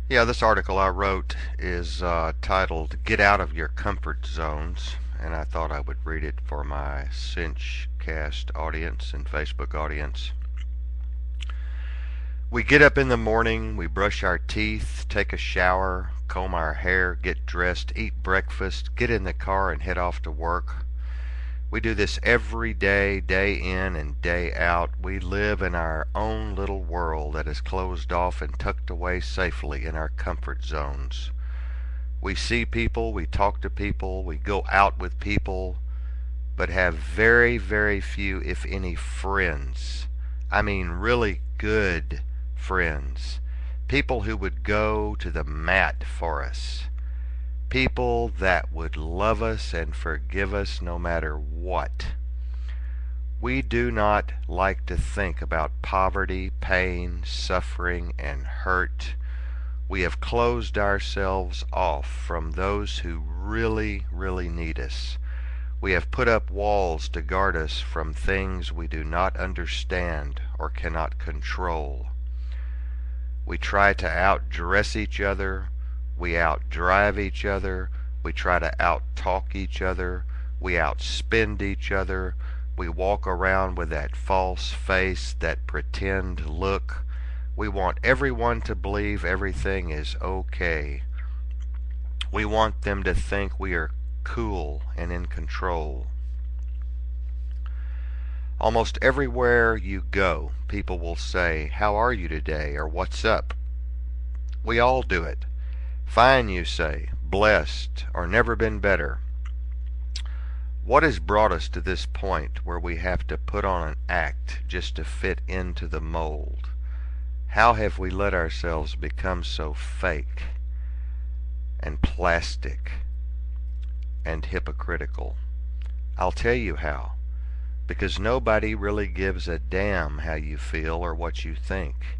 Yeah, this article I wrote is titled Get Out of Your Comfort Zones, and I thought I would read it for my Cinchcast audience and Facebook audience. We get up in the morning, we brush our teeth, take a shower, comb our hair, get dressed, eat breakfast, get in the car, and head off to work. We do this every day, day in and day out. We live in our own little world that is closed off and tucked away safely in our comfort zones. We see people, we talk to people, we go out with people, but have very, very few, if any, friends. I mean, really good friends. People who would go to the mat for us. People that would love us and forgive us no matter what. We do not like to think about poverty, pain, suffering, and hurt. We have closed ourselves off from those who really, really need us. We have put up walls to guard us from things we do not understand or cannot control. We try to outdress each other. We outdrive each other. We try to outtalk each other. We outspend each other. We walk around with that false face, that pretend look. We want everyone to believe everything is okay. We want them to think we are cool and in control. Almost everywhere you go, people will say, "How are you today?" or "What's up?" We all do it. Fine, you say, blessed, or never been better. What has brought us to this point where we have to put on an act just to fit into the mold? How have we let ourselves become so fake and plastic and hypocritical? I'll tell you how. Because nobody really gives a damn how you feel or what you think.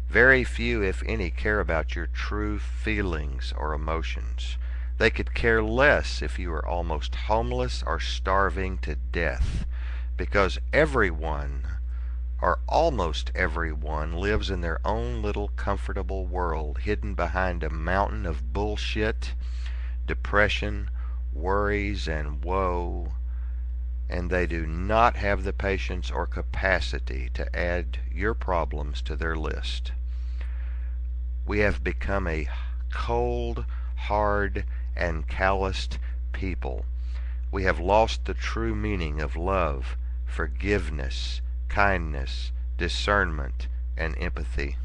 Very few, if any, care about your true feelings or emotions. They could care less if you are almost homeless or starving to death, because everyone, or almost everyone, lives in their own little comfortable world, hidden behind a mountain of bullshit, depression, worries, and woe, and they do not have the patience or capacity to add your problems to their list. We have become a cold, hard, and calloused people. We have lost the true meaning of love, forgiveness, kindness, discernment, and empathy.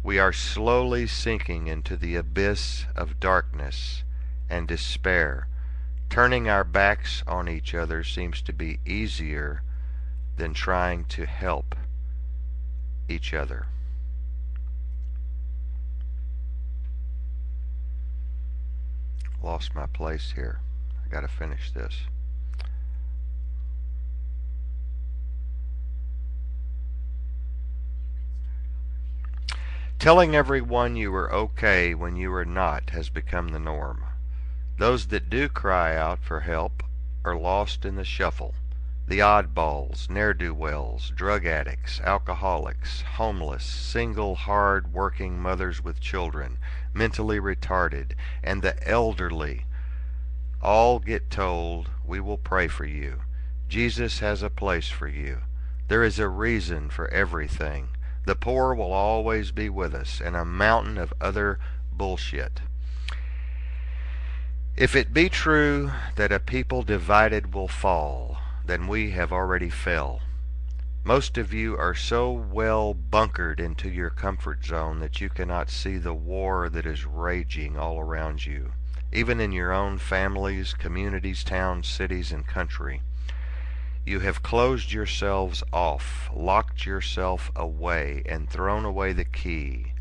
We are slowly sinking into the abyss of darkness and despair. Turning our backs on each other seems to be easier than trying to help each other. Lost my place here. I gotta finish this. Telling everyone you are okay when you are not has become the norm. Those that do cry out for help are lost in the shuffle. The oddballs, ne'er-do-wells, drug addicts, alcoholics, homeless, single hard-working mothers with children, mentally retarded, and the elderly all get told, "We will pray for you. Jesus has a place for you. There is a reason for everything. The poor will always be with us," and a mountain of other bullshit. If it be true that a people divided will fall, then we have already fell. Most of you are so well bunkered into your comfort zone that you cannot see the war that is raging all around you, even in your own families, communities, towns, cities, and country. You have closed yourselves off, locked yourself away, and thrown away the key,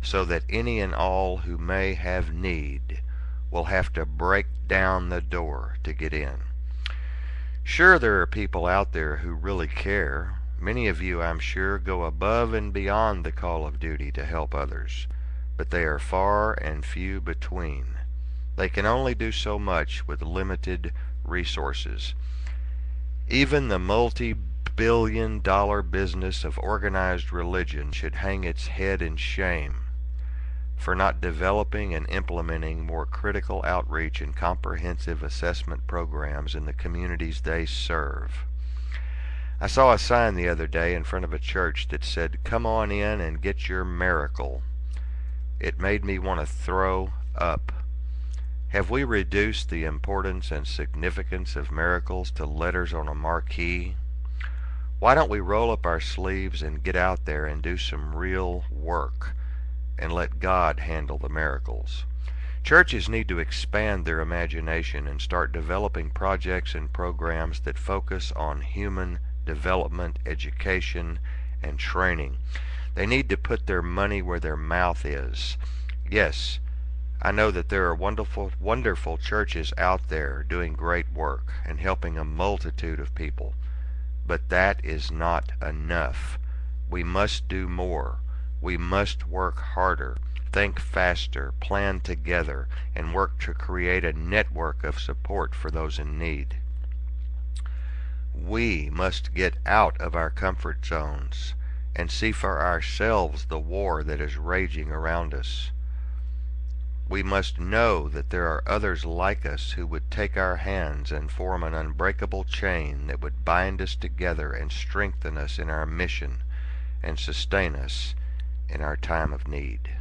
so that any and all who may have need will have to break down the door to get in. Sure, there are people out there who really care. Many of you, I'm sure, go above and beyond the call of duty to help others, but they are far and few between. They can only do so much with limited resources. Even the multi-billion-dollar business of organized religion should hang its head in shame. for not developing and implementing more critical outreach and comprehensive assessment programs in the communities they serve. I saw a sign the other day in front of a church that said, "Come on in and get your miracle." It made me want to throw up. Have we reduced the importance and significance of miracles to letters on a marquee? Why don't we roll up our sleeves and get out there and do some real work and let God handle the miracles? Churches need to expand their imagination and start developing projects and programs that focus on human development, education, and training. They need to put their money where their mouth is. Yes, I know that there are wonderful churches out there doing great work and helping a multitude of people, but that is not enough. We must do more. We must work harder, think faster, plan together, and work to create a network of support for those in need. We must get out of our comfort zones and see for ourselves the war that is raging around us. We must know that there are others like us who would take our hands and form an unbreakable chain that would bind us together and strengthen us in our mission and sustain us in our time of need.